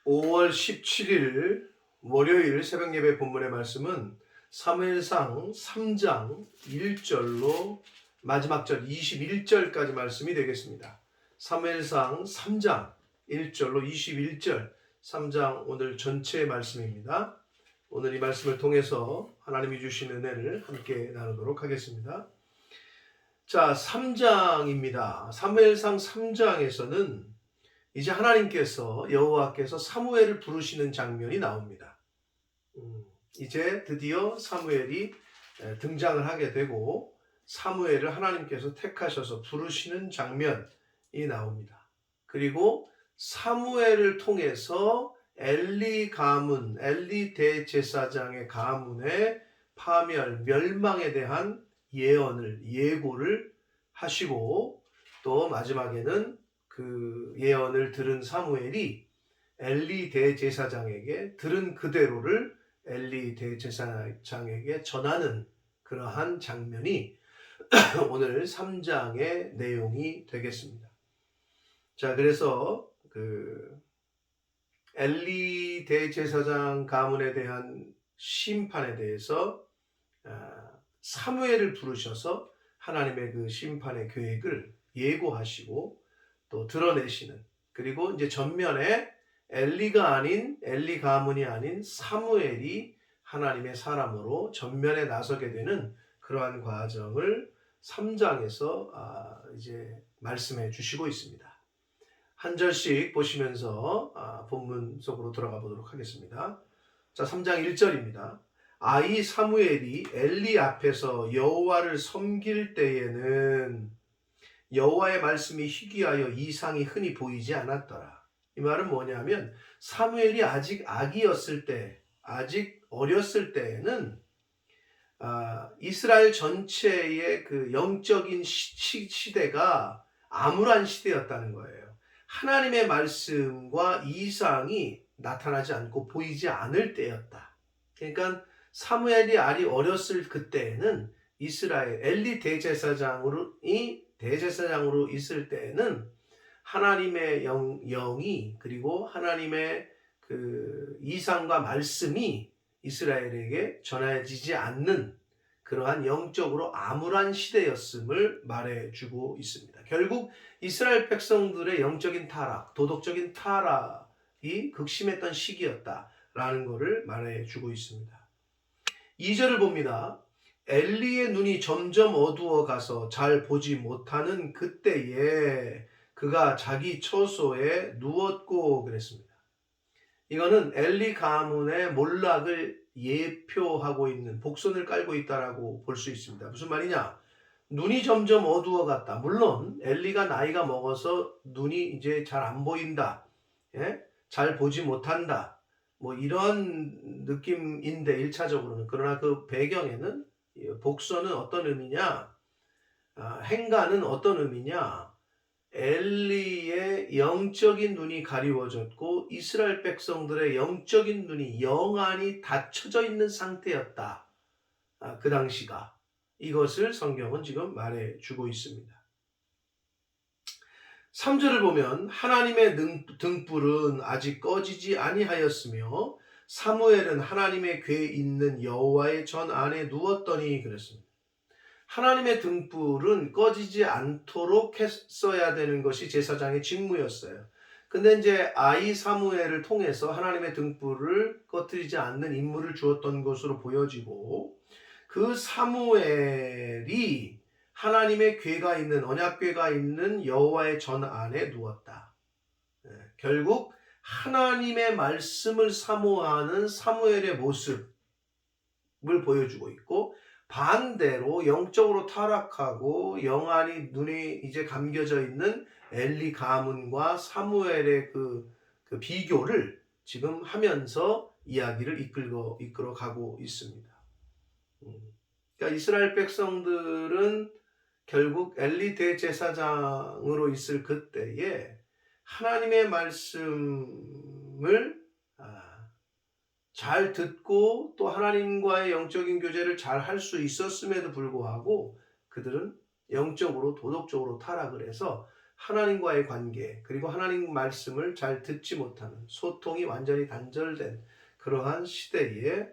5월 17일 월요일 새벽 예배 본문의 말씀은 사무엘상 3장 1절로 마지막 절 21절까지 말씀이 되겠습니다. 사무엘상 3장 1절로 21절 3장 오늘 전체 말씀입니다. 오늘 이 말씀을 통해서 하나님이 주신 은혜를 함께 나누도록 하겠습니다. 자, 3장입니다. 사무엘상 3장에서는 이제 하나님께서 여호와께서 사무엘을 부르시는 장면이 나옵니다. 이제 드디어 사무엘이 등장을 하게 되고 사무엘을 하나님께서 택하셔서 부르시는 장면이 나옵니다. 그리고 사무엘을 통해서 엘리 가문, 엘리 대제사장의 가문의 파멸, 멸망에 대한 예고를 하시고 또 마지막에는 그 예언을 들은 사무엘이 엘리 대제사장에게 들은 그대로를 엘리 대제사장에게 전하는 그러한 장면이 오늘 3장의 내용이 되겠습니다. 자, 그래서 엘리 대제사장 가문에 대한 심판에 대해서 사무엘을 부르셔서 하나님의 그 심판의 계획을 예고하시고 또 드러내시는, 그리고 이제 전면에 엘리 가문이 아닌 사무엘이 하나님의 사람으로 전면에 나서게 되는 그러한 과정을 3장에서 이제 말씀해 주시고 있습니다. 한 절씩 보시면서 본문 속으로 들어가 보도록 하겠습니다. 자, 3장 1절입니다. 아이 사무엘이 엘리 앞에서 여호와를 섬길 때에는 여호와의 말씀이 희귀하여 이상이 흔히 보이지 않았더라. 이 말은 뭐냐면 사무엘이 아직 아기였을 때, 아직 어렸을 때에는 이스라엘 전체의 그 영적인 시대가 암울한 시대였다는 거예요. 하나님의 말씀과 이상이 나타나지 않고 보이지 않을 때였다. 그러니까 사무엘이 아직 어렸을 그때에는 이스라엘 엘리 대제사장으로 있을 때에는 하나님의 영이 그리고 하나님의 그 이상과 말씀이 이스라엘에게 전해지지 않는 그러한 영적으로 암울한 시대였음을 말해주고 있습니다. 결국 이스라엘 백성들의 영적인 타락, 도덕적인 타락이 극심했던 시기였다라는 것을 말해주고 있습니다. 2절을 봅니다. 엘리의 눈이 점점 어두워 가서 잘 보지 못하는 그때에 그가 자기 처소에 누웠고 그랬습니다. 이거는 엘리 가문의 몰락을 예표하고 있는, 복선을 깔고 있다라고 볼 수 있습니다. 무슨 말이냐? 눈이 점점 어두워 갔다. 물론 엘리가 나이가 먹어서 눈이 이제 잘 안 보인다. 잘 보지 못한다. 뭐 이런 느낌인데 1차적으로는. 그러나 그 배경에는 복선은 어떤 의미냐? 행간은 어떤 의미냐? 엘리의 영적인 눈이 가리워졌고 이스라엘 백성들의 영적인 눈이 영안이 닫혀져 있는 상태였다. 그 당시가. 이것을 성경은 지금 말해주고 있습니다. 3절을 보면 하나님의 등불은 아직 꺼지지 아니하였으며 사무엘은 하나님의 궤에 있는 여호와의 전 안에 누웠더니 그랬습니다. 하나님의 등불은 꺼지지 않도록 했어야 되는 것이 제사장의 직무였어요. 근데 이제 아이 사무엘을 통해서 하나님의 등불을 꺼뜨리지 않는 임무를 주었던 것으로 보여지고, 그 사무엘이 하나님의 궤가 있는, 언약궤가 있는 여호와의 전 안에 누웠다. 결국 하나님의 말씀을 사모하는 사무엘의 모습을 보여주고 있고, 반대로 영적으로 타락하고 영안이 눈에 이제 감겨져 있는 엘리 가문과 사무엘의 그 비교를 지금 하면서 이야기를 이끌어 가고 있습니다. 그러니까 이스라엘 백성들은 결국 엘리 대제사장으로 있을 그때에 하나님의 말씀을 잘 듣고 또 하나님과의 영적인 교제를 잘 할 수 있었음에도 불구하고 그들은 영적으로 도덕적으로 타락을 해서 하나님과의 관계, 그리고 하나님 말씀을 잘 듣지 못하는, 소통이 완전히 단절된 그러한 시대에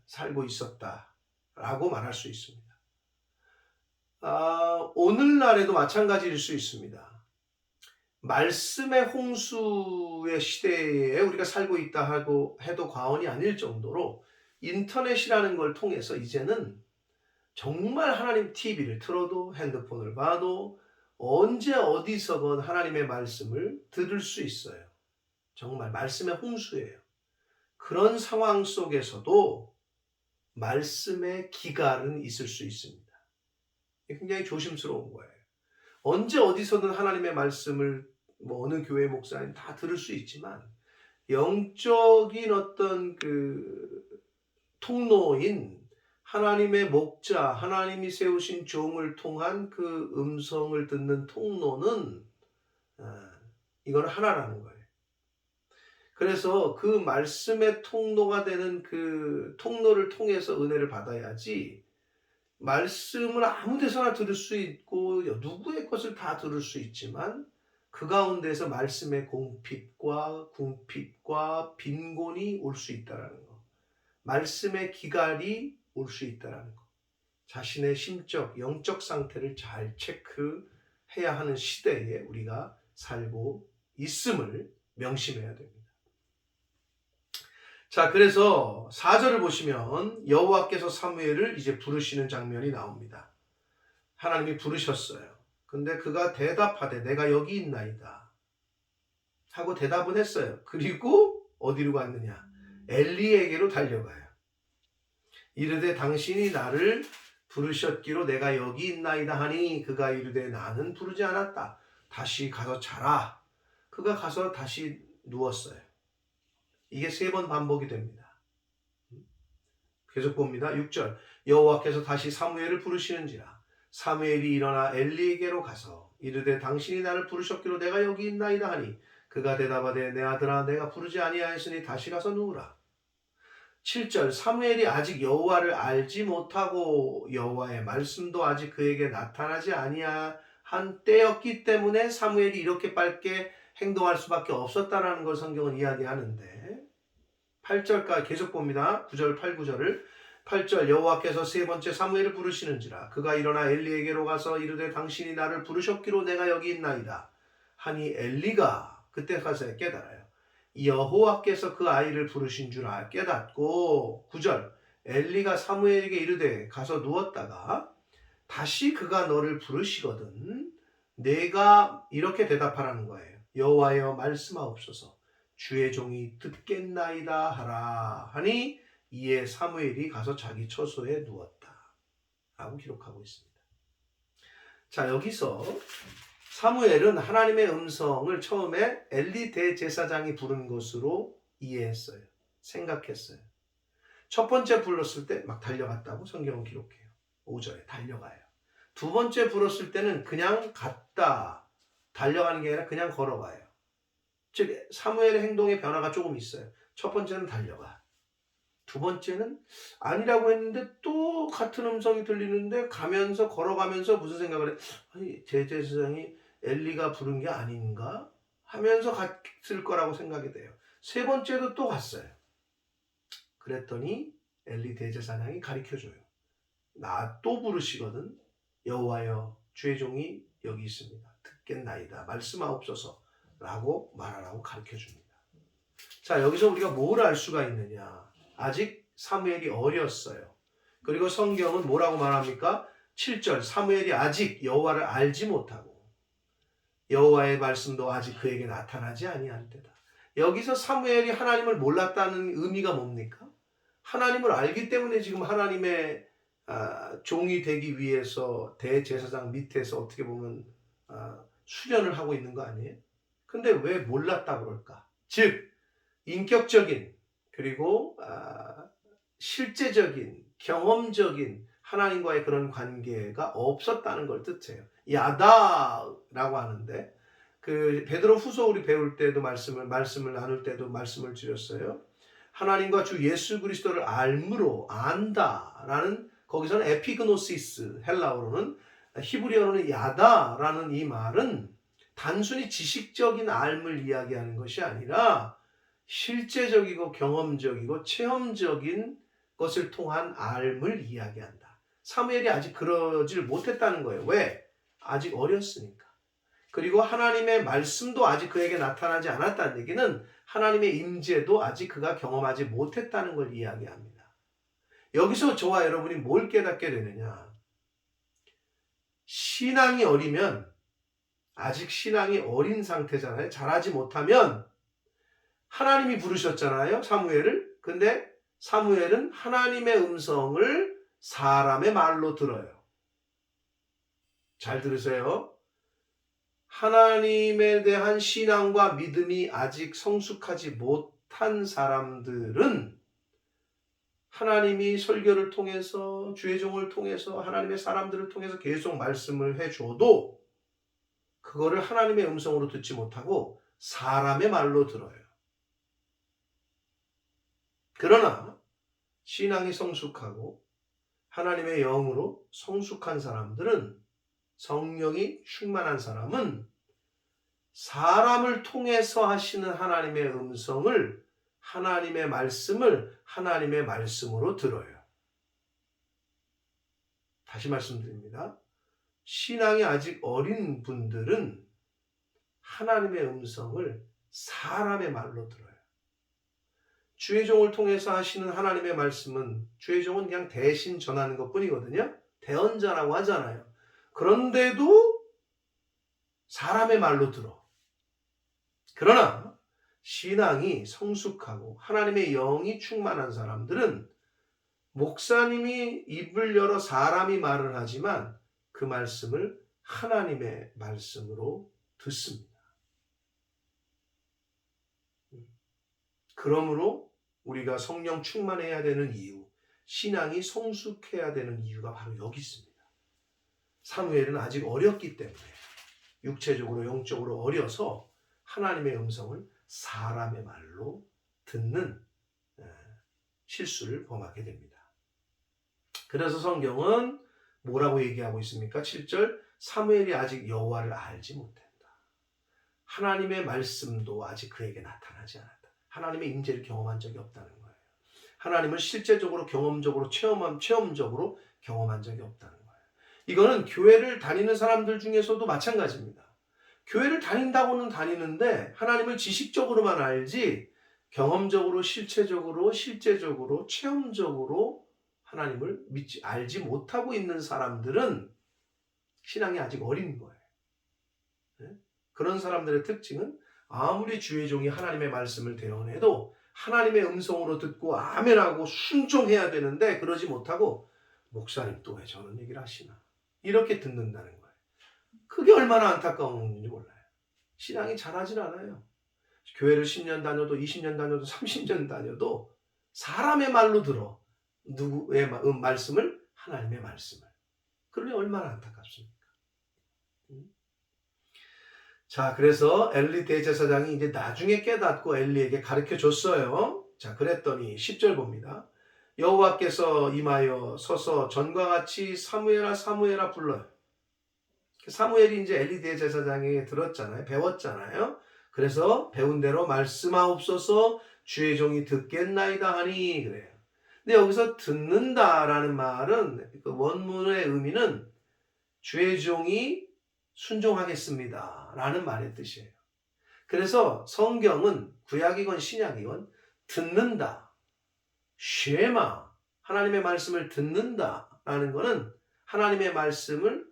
살고 있었다라고 말할 수 있습니다. 오늘날에도 마찬가지일 수 있습니다. 말씀의 홍수의 시대에 우리가 살고 있다 하고 해도 과언이 아닐 정도로 인터넷이라는 걸 통해서 이제는 정말 하나님 TV를 틀어도 핸드폰을 봐도 언제 어디서건 하나님의 말씀을 들을 수 있어요. 정말 말씀의 홍수예요. 그런 상황 속에서도 말씀의 기갈은 있을 수 있습니다. 굉장히 조심스러운 거예요. 언제 어디서든 하나님의 말씀을 어느 교회 목사님 다 들을 수 있지만 영적인 어떤 그 통로인 하나님의 목자, 하나님이 세우신 종을 통한 그 음성을 듣는 통로는 이건 하나라는 거예요. 그래서 그 말씀의 통로가 되는 그 통로를 통해서 은혜를 받아야지, 말씀을 아무 데서나 들을 수 있고 누구의 것을 다 들을 수 있지만 그 가운데서 말씀의 궁핍과 빈곤이 올 수 있다는 거, 말씀의 기갈이 올 수 있다는 거, 자신의 심적, 영적 상태를 잘 체크해야 하는 시대에 우리가 살고 있음을 명심해야 됩니다. 자, 그래서 4절을 보시면 여호와께서 사무엘을 이제 부르시는 장면이 나옵니다. 하나님이 부르셨어요. 근데 그가 대답하되 내가 여기 있나이다 하고 대답은 했어요. 그리고 어디로 갔느냐? 엘리에게로 달려가요. 이르되 당신이 나를 부르셨기로 내가 여기 있나이다 하니 그가 이르되 나는 부르지 않았다. 다시 가서 자라. 그가 가서 다시 누웠어요. 이게 3번 반복이 됩니다. 계속 봅니다. 6절 여호와께서 다시 사무엘을 부르시는지라 사무엘이 일어나 엘리에게로 가서 이르되 당신이 나를 부르셨기로 내가 여기 있나이다 하니 그가 대답하되 내 아들아 내가 부르지 아니하였으니 다시 가서 누우라. 7절 사무엘이 아직 여호와를 알지 못하고 여호와의 말씀도 아직 그에게 나타나지 아니한 때였기 때문에 사무엘이 이렇게 빨게 행동할 수밖에 없었다라는 걸 성경은 이야기하는데, 8절까지 계속 봅니다. 9절 8, 9절을 8절 여호와께서 3번째 사무엘을 부르시는지라 그가 일어나 엘리에게로 가서 이르되 당신이 나를 부르셨기로 내가 여기 있나이다 하니 엘리가 그때 가서 깨달아요. 여호와께서 그 아이를 부르신 줄 깨닫고 9절 엘리가 사무엘에게 이르되 가서 누웠다가 다시 그가 너를 부르시거든 내가 이렇게 대답하라는 거예요. 여호와여 말씀하옵소서 주의 종이 듣겠나이다 하라 하니 이에 사무엘이 가서 자기 처소에 누웠다 라고 기록하고 있습니다. 자, 여기서 사무엘은 하나님의 음성을 처음에 엘리 대제사장이 부른 것으로 이해했어요. 생각했어요. 첫 번째 불렀을 때 막 달려갔다고 성경은 기록해요. 5절에 달려가요. 두 번째 불렀을 때는 그냥 갔다, 달려가는 게 아니라 그냥 걸어가요. 즉 사무엘의 행동의 변화가 조금 있어요. 첫 번째는 달려가. 두 번째는 아니라고 했는데 또 같은 음성이 들리는데 가면서 걸어가면서 무슨 생각을 해? 아니, 대제사장이 엘리가 부른 게 아닌가? 하면서 갔을 거라고 생각이 돼요. 세 번째도 또 갔어요. 그랬더니 엘리 대제사장이 가르쳐줘요. 나 또 부르시거든. 여호와여 주의 종이 여기 있습니다. 듣겠나이다. 말씀하옵소서 라고 말하라고 가르쳐줍니다. 자, 여기서 우리가 뭘 알 수가 있느냐? 아직 사무엘이 어렸어요. 그리고 성경은 뭐라고 말합니까? 7절 사무엘이 아직 여호와를 알지 못하고 여호와의 말씀도 아직 그에게 나타나지 아니한 때다. 여기서 사무엘이 하나님을 몰랐다는 의미가 뭡니까? 하나님을 알기 때문에 지금 하나님의 종이 되기 위해서 대제사장 밑에서 어떻게 보면 수련을 하고 있는 거 아니에요? 근데 왜 몰랐다고 그럴까? 즉 인격적인 그리고 실제적인 경험적인 하나님과의 그런 관계가 없었다는 걸 뜻해요. 야다라고 하는데 그 베드로 후서 우리 배울 때도 말씀을 나눌 때도 말씀을 드렸어요. 하나님과 주 예수 그리스도를 알므로 안다라는, 거기서는 에피그노시스 헬라어로는 히브리어로는 야다라는 이 말은 단순히 지식적인 알을 이야기하는 것이 아니라 실제적이고 경험적이고 체험적인 것을 통한 알을 이야기한다. 사무엘이 아직 그러질 못했다는 거예요. 왜? 아직 어렸으니까. 그리고 하나님의 말씀도 아직 그에게 나타나지 않았다는 얘기는 하나님의 임재도 아직 그가 경험하지 못했다는 걸 이야기합니다. 여기서 저와 여러분이 뭘 깨닫게 되느냐? 신앙이 어리면, 아직 신앙이 어린 상태잖아요. 잘하지 못하면 하나님이 부르셨잖아요, 사무엘을. 근데 사무엘은 하나님의 음성을 사람의 말로 들어요. 잘 들으세요. 하나님에 대한 신앙과 믿음이 아직 성숙하지 못한 사람들은 하나님이 설교를 통해서, 주의 종을 통해서, 하나님의 사람들을 통해서 계속 말씀을 해줘도 그거를 하나님의 음성으로 듣지 못하고 사람의 말로 들어요. 그러나 신앙이 성숙하고 하나님의 영으로 성숙한 사람들은, 성령이 충만한 사람은 사람을 통해서 하시는 하나님의 음성을, 하나님의 말씀을 하나님의 말씀으로 들어요. 다시 말씀드립니다. 신앙이 아직 어린 분들은 하나님의 음성을 사람의 말로 들어요. 주의 종을 통해서 하시는 하나님의 말씀은, 주의 종은 그냥 대신 전하는 것뿐이거든요. 대언자라고 하잖아요. 그런데도 사람의 말로 들어. 그러나 신앙이 성숙하고 하나님의 영이 충만한 사람들은 목사님이 입을 열어 사람이 말을 하지만 그 말씀을 하나님의 말씀으로 듣습니다. 그러므로 우리가 성령 충만해야 되는 이유, 신앙이 성숙해야 되는 이유가 바로 여기 있습니다. 사무엘은 아직 어렸기 때문에, 육체적으로 영적으로 어려서 하나님의 음성을 사람의 말로 듣는 실수를 범하게 됩니다. 그래서 성경은 뭐라고 얘기하고 있습니까? 7절, 사무엘이 아직 여호와를 알지 못한다. 하나님의 말씀도 아직 그에게 나타나지 않았다. 하나님의 임재를 경험한 적이 없다는 거예요. 하나님을 실제적으로, 경험적으로, 체험적으로 경험한 적이 없다는 거예요. 이거는 교회를 다니는 사람들 중에서도 마찬가지입니다. 교회를 다닌다고는 다니는데 하나님을 지식적으로만 알지 경험적으로, 실제적으로, 체험적으로 하나님을 알지 못하고 있는 사람들은 신앙이 아직 어린 거예요. 그런 사람들의 특징은 아무리 주의 종이 하나님의 말씀을 대언해도 하나님의 음성으로 듣고 아멘하고 순종해야 되는데 그러지 못하고, 목사님 또 왜 저런 얘기를 하시나, 이렇게 듣는다는 거예요. 그게 얼마나 안타까운 건지 몰라요. 신앙이 잘하진 않아요. 교회를 10년 다녀도 20년 다녀도 30년 다녀도 사람의 말로 들어. 누구의 말씀을? 하나님의 말씀을. 그러니 얼마나 안타깝습니까? 자, 그래서 엘리 대제사장이 이제 나중에 깨닫고 엘리에게 가르쳐 줬어요. 자, 그랬더니 10절 봅니다. 여호와께서 임하여 서서 전과 같이 사무엘아 사무엘아 불러요. 사무엘이 이제 엘리 대제사장에게 들었잖아요. 배웠잖아요. 그래서 배운 대로 말씀하옵소서, 주의 종이 듣겠나이다 하니, 그래요. 근데 여기서 듣는다라는 말은, 그 원문의 의미는 주의 종이 순종하겠습니다 라는 말의 뜻이에요. 그래서 성경은 구약이건 신약이건 듣는다, 쉐마, 하나님의 말씀을 듣는다라는 거는 하나님의 말씀을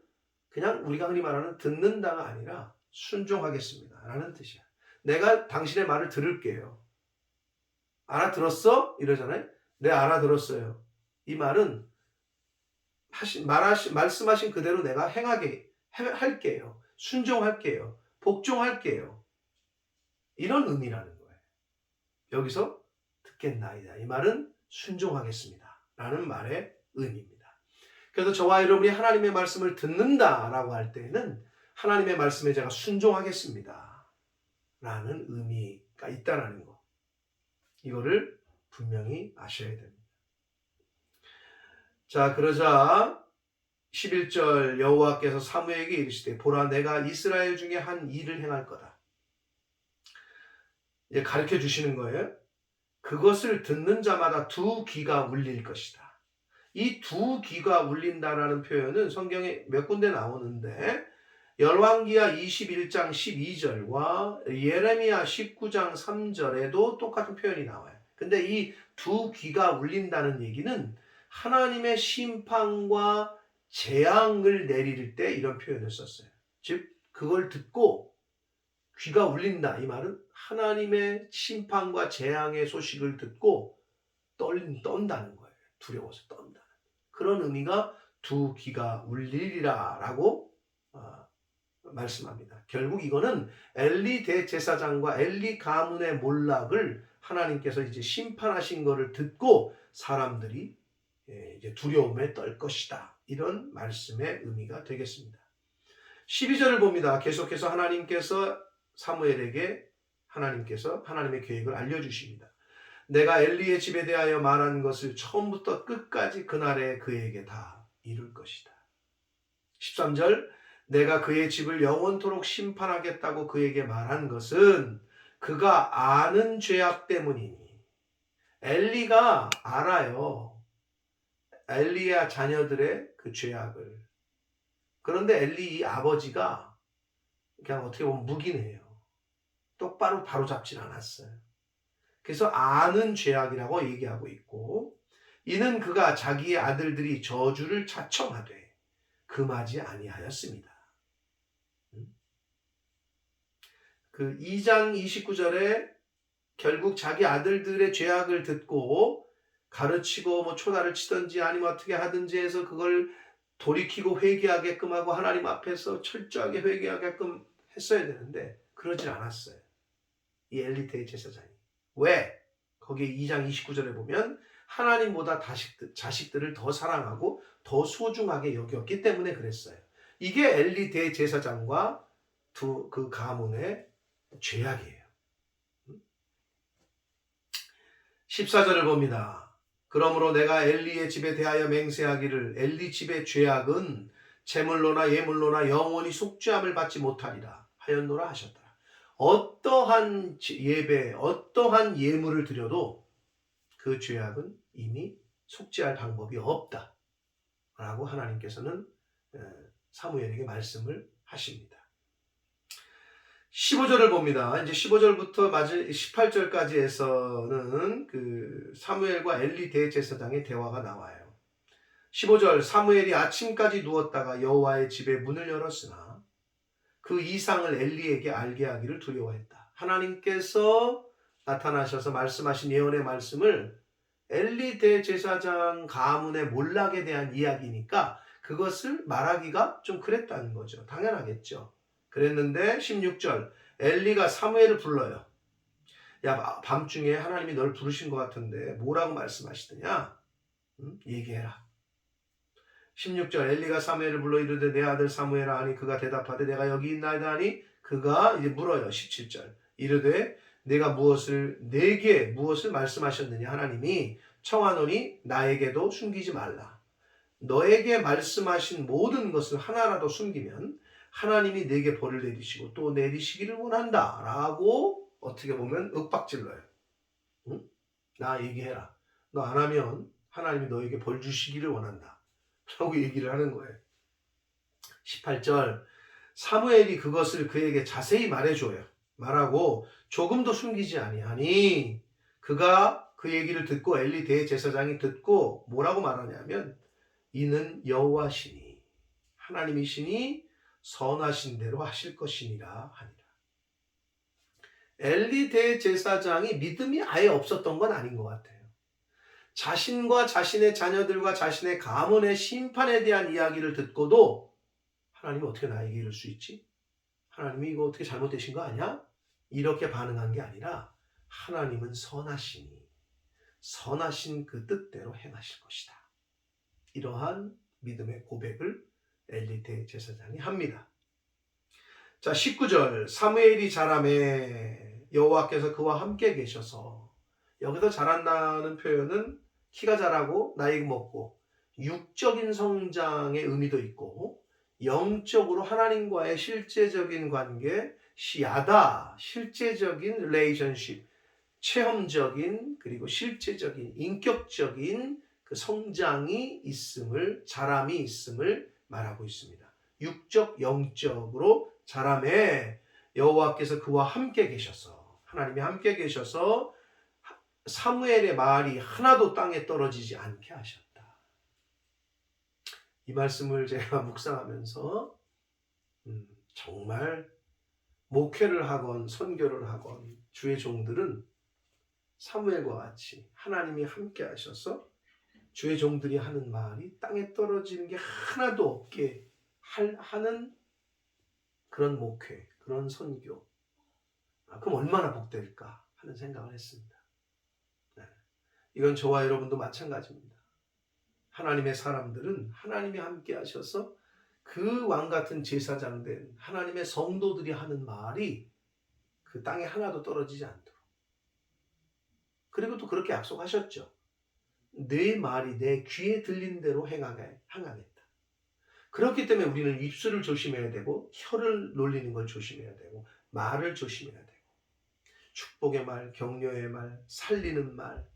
그냥 우리가 흔히 말하는 듣는다가 아니라 순종하겠습니다 라는 뜻이야. 내가 당신의 말을 들을게요. 알아들었어? 이러잖아요. 네, 알아들었어요. 이 말은 말씀하신 그대로 내가 할게요. 순종할게요. 복종할게요. 이런 의미라는 거예요. 여기서 듣겠나이다. 이 말은 순종하겠습니다 라는 말의 의미입니다. 그래서 저와 여러분이 하나님의 말씀을 듣는다라고 할 때는 하나님의 말씀에 제가 순종하겠습니다 라는 의미가 있다는 거. 이거를 분명히 아셔야 됩니다. 자, 그러자 11절 여호와께서 사무엘에게 이르시되 보라 내가 이스라엘 중에 한 일을 행할 거다. 이제 가르쳐 주시는 거예요. 그것을 듣는 자마다 두 귀가 울릴 것이다. 이 두 귀가 울린다라는 표현은 성경에 몇 군데 나오는데 열왕기하 21장 12절과 예레미야 19장 3절에도 똑같은 표현이 나와요. 근데 이 두 귀가 울린다는 얘기는 하나님의 심판과 재앙을 내릴 때 이런 표현을 썼어요. 즉 그걸 듣고 귀가 울린다. 이 말은 하나님의 심판과 재앙의 소식을 듣고 떤다는 거예요. 두려워서 떤다. 그런 의미가 두 귀가 울리리라 라고 말씀합니다. 결국 이거는 엘리 대제사장과 엘리 가문의 몰락을 하나님께서 이제 심판하신 것을 듣고 사람들이 이제 두려움에 떨 것이다. 이런 말씀의 의미가 되겠습니다. 12절을 봅니다. 계속해서 하나님께서 사무엘에게 하나님의 계획을 알려주십니다. 내가 엘리의 집에 대하여 말한 것을 처음부터 끝까지 그날에 그에게 다 이룰 것이다. 13절 내가 그의 집을 영원토록 심판하겠다고 그에게 말한 것은 그가 아는 죄악 때문이니. 엘리가 알아요. 엘리야 자녀들의 그 죄악을. 그런데 엘리 이 아버지가 그냥 어떻게 보면 묵인해요. 똑바로 바로잡진 않았어요. 그래서 아는 죄악이라고 얘기하고 있고 이는 그가 자기의 아들들이 저주를 자청하되 금하지 아니하였습니다. 그 2장 29절에 결국 자기 아들들의 죄악을 듣고 가르치고 뭐 초다를 치든지 아니면 어떻게 하든지 해서 그걸 돌이키고 회개하게끔 하고 하나님 앞에서 철저하게 회개하게끔 했어야 되는데 그러진 않았어요. 이 엘리 대제사장이. 왜? 거기 2장 29절에 보면 하나님보다 자식들을 더 사랑하고 더 소중하게 여겼기 때문에 그랬어요. 이게 엘리 대제사장과 그 가문의 죄악이에요. 14절을 봅니다. 그러므로 내가 엘리의 집에 대하여 맹세하기를 엘리 집의 죄악은 제물로나 예물로나 영원히 속죄함을 받지 못하리라 하였노라 하셨다. 어떠한 예배, 어떠한 예물을 드려도 그 죄악은 이미 속죄할 방법이 없다 라고 하나님께서는 사무엘에게 말씀을 하십니다. 15절을 봅니다. 이제 15절부터 18절까지 해서는 그 사무엘과 엘리 대제사장의 대화가 나와요. 15절 사무엘이 아침까지 누웠다가 여호와의 집에 문을 열었으나 그 이상을 엘리에게 알게 하기를 두려워했다. 하나님께서 나타나셔서 말씀하신 예언의 말씀을 엘리 대제사장 가문의 몰락에 대한 이야기니까 그것을 말하기가 좀 그랬다는 거죠. 당연하겠죠. 그랬는데 16절 엘리가 사무엘을 불러요. 야 밤중에 하나님이 널 부르신 것 같은데 뭐라고 말씀하시더냐? 얘기해라. 16절 엘리가 사무엘을 불러 이르되 내 아들 사무엘아 하니 그가 대답하되 내가 여기 있나이다 하니 그가 이제 물어요. 17절 이르되 내가 내게 무엇을 말씀하셨느냐 하나님이 청하노니 나에게도 숨기지 말라. 너에게 말씀하신 모든 것을 하나라도 숨기면 하나님이 내게 벌을 내리시고 또 내리시기를 원한다 라고 어떻게 보면 윽박질러요. 응? 나 얘기해라. 너 안 하면 하나님이 너에게 벌 주시기를 원한다 라고 얘기를 하는 거예요. 18절 사무엘이 그것을 그에게 자세히 말하고 조금도 숨기지 아니하니 그가 그 얘기를 듣고 엘리 대제사장이 듣고 뭐라고 말하냐면 이는 여호와시니 하나님이시니 선하신 대로 하실 것이니라 하니라. 엘리 대제사장이 믿음이 아예 없었던 건 아닌 것 같아요. 자신과 자신의 자녀들과 자신의 가문의 심판에 대한 이야기를 듣고도 하나님이 어떻게 나에게 이럴 수 있지? 하나님이 이거 어떻게 잘못되신 거 아니야? 이렇게 반응한 게 아니라 하나님은 선하시니 선하신 그 뜻대로 행하실 것이다. 이러한 믿음의 고백을 엘리 대제사장이 합니다. 자 19절 사무엘이 자라매 여호와께서 그와 함께 계셔서 여기서 자란다는 표현은 키가 자라고 나이 먹고 육적인 성장의 의미도 있고 영적으로 하나님과의 실제적인 관계, 야다, 실제적인 릴레이션십, 체험적인 그리고 실제적인 인격적인 그 성장이 있음을, 자람이 있음을 말하고 있습니다. 육적, 영적으로 자람에 여호와께서 그와 함께 계셔서, 하나님이 함께 계셔서 사무엘의 말이 하나도 땅에 떨어지지 않게 하셨다. 이 말씀을 제가 묵상하면서 정말 목회를 하건 선교를 하건 주의 종들은 사무엘과 같이 하나님이 함께 하셔서 주의 종들이 하는 말이 땅에 떨어지는 게 하나도 없게 하는 그런 목회, 그런 선교. 그럼 얼마나 복될까 하는 생각을 했습니다. 네. 이건 저와 여러분도 마찬가지입니다. 하나님의 사람들은 하나님이 함께 하셔서 그 왕같은 제사장 된 하나님의 성도들이 하는 말이 그 땅에 하나도 떨어지지 않도록. 그리고 또 그렇게 약속하셨죠. 내 말이 내 귀에 들린 대로 행하겠다. 그렇기 때문에 우리는 입술을 조심해야 되고 혀를 놀리는 걸 조심해야 되고 말을 조심해야 되고 축복의 말, 격려의 말, 살리는 말,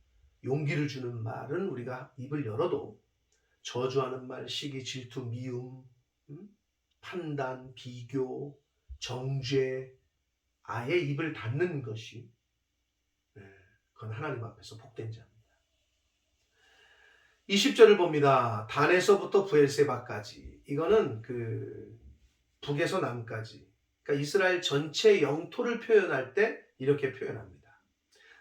용기를 주는 말은 우리가 입을 열어도 저주하는 말, 시기, 질투, 미움, 판단, 비교, 정죄, 아예 입을 닫는 것이 그건 하나님 앞에서 복된 자입니다. 20절을 봅니다. 단에서부터 브엘세바까지. 이거는 그 북에서 남까지. 그러니까 이스라엘 전체 영토를 표현할 때 이렇게 표현합니다.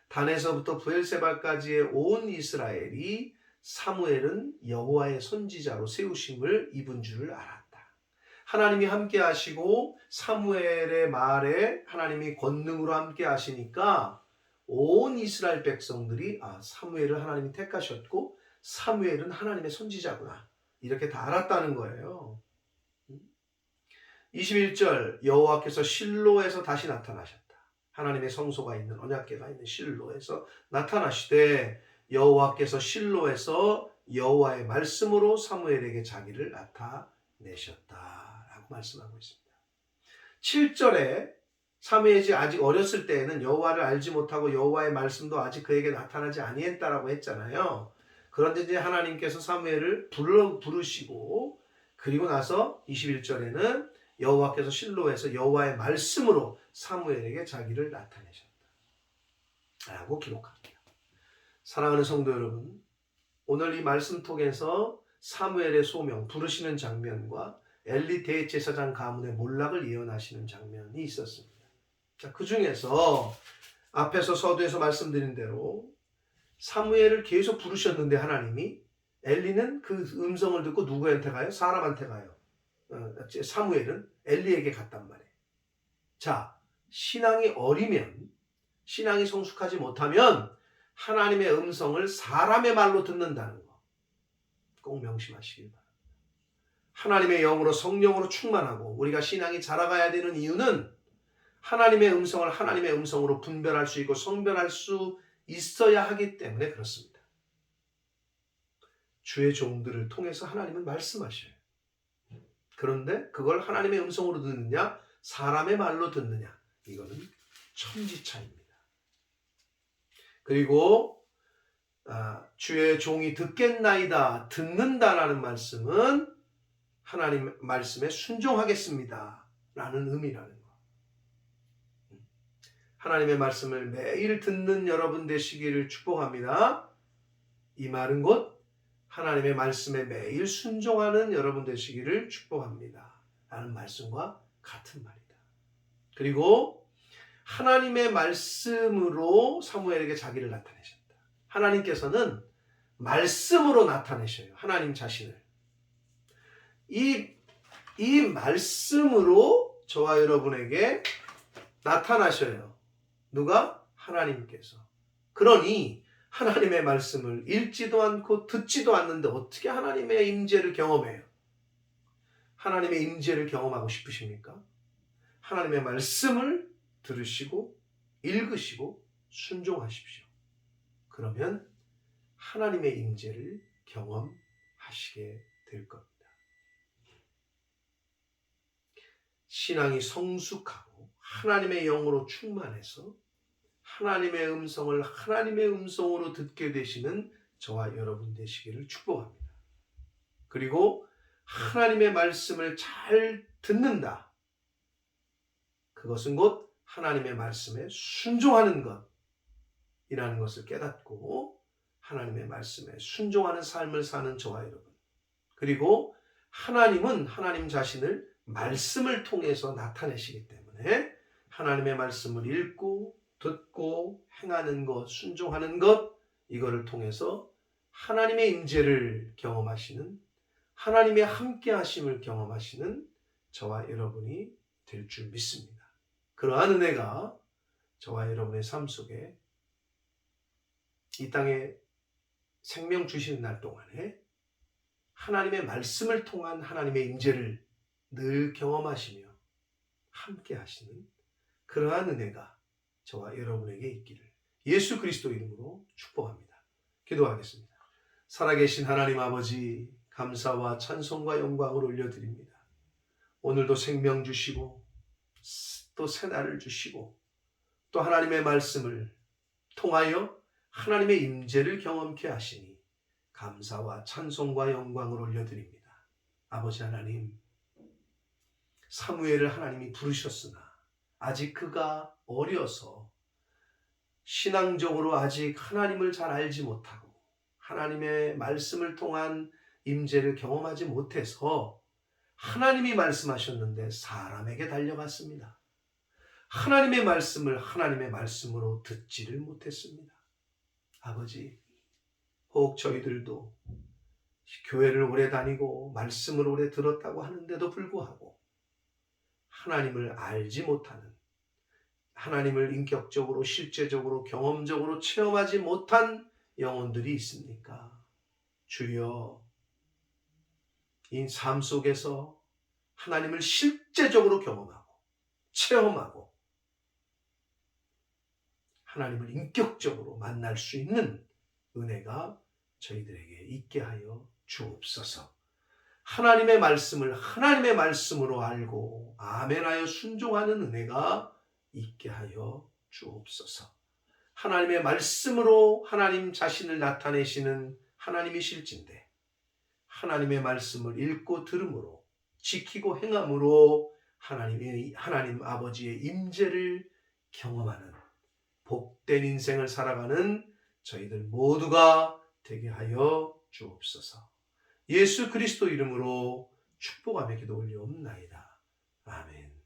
단에서부터 브엘세바까지의 온 이스라엘이 사무엘은 여호와의 선지자로 세우심을 입은 줄을 알았다. 하나님이 함께 하시고 사무엘의 말에 하나님이 권능으로 함께 하시니까 온 이스라엘 백성들이 사무엘을 하나님이 택하셨고 사무엘은 하나님의 선지자구나. 이렇게 다 알았다는 거예요. 21절 여호와께서 실로에서 다시 나타나셨다. 하나님의 성소가 있는 언약궤가 있는 실로에서 나타나시되 여호와께서 실로에서 여호와의 말씀으로 사무엘에게 자기를 나타내셨다라고 말씀하고 있습니다. 7절에 사무엘이 아직 어렸을 때에는 여호와를 알지 못하고 여호와의 말씀도 아직 그에게 나타나지 아니했다라고 했잖아요. 그런데 이제 하나님께서 사무엘을 부르시고 그리고 나서 21절에는 여호와께서 실로에서 여호와의 말씀으로 사무엘에게 자기를 나타내셨다 라고 기록합니다. 사랑하는 성도 여러분, 오늘 이 말씀통에서 사무엘의 소명, 부르시는 장면과 엘리 대제사장 가문의 몰락을 예언하시는 장면이 있었습니다. 자, 그 중에서 앞에서 서두에서 말씀드린 대로 사무엘을 계속 부르셨는데 하나님이 엘리는 그 음성을 듣고 누구한테 가요? 사람한테 가요. 사무엘은 엘리에게 갔단 말이에요. 자, 신앙이 어리면, 신앙이 성숙하지 못하면 하나님의 음성을 사람의 말로 듣는다는 거 꼭 명심하시길 바랍니다. 하나님의 영으로 성령으로 충만하고 우리가 신앙이 자라가야 되는 이유는 하나님의 음성을 하나님의 음성으로 분별할 수 있고 성별할 수 있어야 하기 때문에 그렇습니다. 주의 종들을 통해서 하나님은 말씀하셔요. 그런데 그걸 하나님의 음성으로 듣느냐 사람의 말로 듣느냐 이거는 천지차입니다. 그리고 주의 종이 듣겠나이다 듣는다라는 말씀은 하나님 말씀에 순종하겠습니다 라는 의미라는 거. 하나님의 말씀을 매일 듣는 여러분 되시기를 축복합니다. 이 말은 곧 하나님의 말씀에 매일 순종하는 여러분 되시기를 축복합니다 라는 말씀과 같은 말이다. 그리고 하나님의 말씀으로 사무엘에게 자기를 나타내셨다. 하나님께서는 말씀으로 나타내셔요. 하나님 자신을. 이 말씀으로 저와 여러분에게 나타나셔요. 누가? 하나님께서. 그러니 하나님의 말씀을 읽지도 않고 듣지도 않는데 어떻게 하나님의 임재를 경험해요? 하나님의 임재를 경험하고 싶으십니까? 하나님의 말씀을 들으시고 읽으시고 순종하십시오. 그러면 하나님의 임재를 경험하실 하시게 될 겁니다. 신앙이 성숙하고 하나님의 영으로 충만해서 하나님의 음성을 하나님의 음성으로 듣게 되시는 저와 여러분 되시기를 축복합니다. 그리고 하나님의 말씀을 잘 듣는다. 그것은 곧 하나님의 말씀에 순종하는 것이라는 것을 깨닫고 하나님의 말씀에 순종하는 삶을 사는 저와 여러분. 그리고 하나님은 하나님 자신을 말씀을 통해서 나타내시기 때문에 하나님의 말씀을 읽고 듣고 행하는 것, 순종하는 것, 이거를 통해서 하나님의 임재를 경험하시는, 하나님의 함께 하심을 경험하시는 저와 여러분이 될 줄 믿습니다. 그러한 은혜가 저와 여러분의 삶 속에 이 땅에 생명 주시는 날 동안에 하나님의 말씀을 통한 하나님의 임재를 늘 경험하시며 함께 하시는 그러한 은혜가 저와 여러분에게 있기를 예수 그리스도 이름으로 축복합니다. 기도하겠습니다. 살아계신 하나님 아버지, 감사와 찬송과 영광을 올려드립니다. 오늘도 생명 주시고 또 새날을 주시고 또 하나님의 말씀을 통하여 하나님의 임재를 경험케 하시니 감사와 찬송과 영광을 올려드립니다. 아버지 하나님, 사무엘을 하나님이 부르셨으나 아직 그가 어려서 신앙적으로 아직 하나님을 잘 알지 못하고 하나님의 말씀을 통한 임재를 경험하지 못해서 하나님이 말씀하셨는데 사람에게 달려갔습니다. 하나님의 말씀을 하나님의 말씀으로 듣지를 못했습니다. 아버지, 혹 저희들도 교회를 오래 다니고 말씀을 오래 들었다고 하는데도 불구하고 하나님을 알지 못하는, 하나님을 인격적으로 실제적으로 경험적으로 체험하지 못한 영혼들이 있습니까? 주여, 이 삶 속에서 하나님을 실제적으로 경험하고 체험하고 하나님을 인격적으로 만날 수 있는 은혜가 저희들에게 있게 하여 주옵소서. 하나님의 말씀을 하나님의 말씀으로 알고 아멘하여 순종하는 은혜가 있게 하여 주옵소서. 하나님의 말씀으로 하나님 자신을 나타내시는 하나님이실진데 하나님의 말씀을 읽고 들음으로 지키고 행함으로 하나님 아버지의 임재를 경험하는 복된 인생을 살아가는 저희들 모두가 되게 하여 주옵소서. 예수 그리스도 이름으로 축복하며 기도 올리옵나이다. 아멘.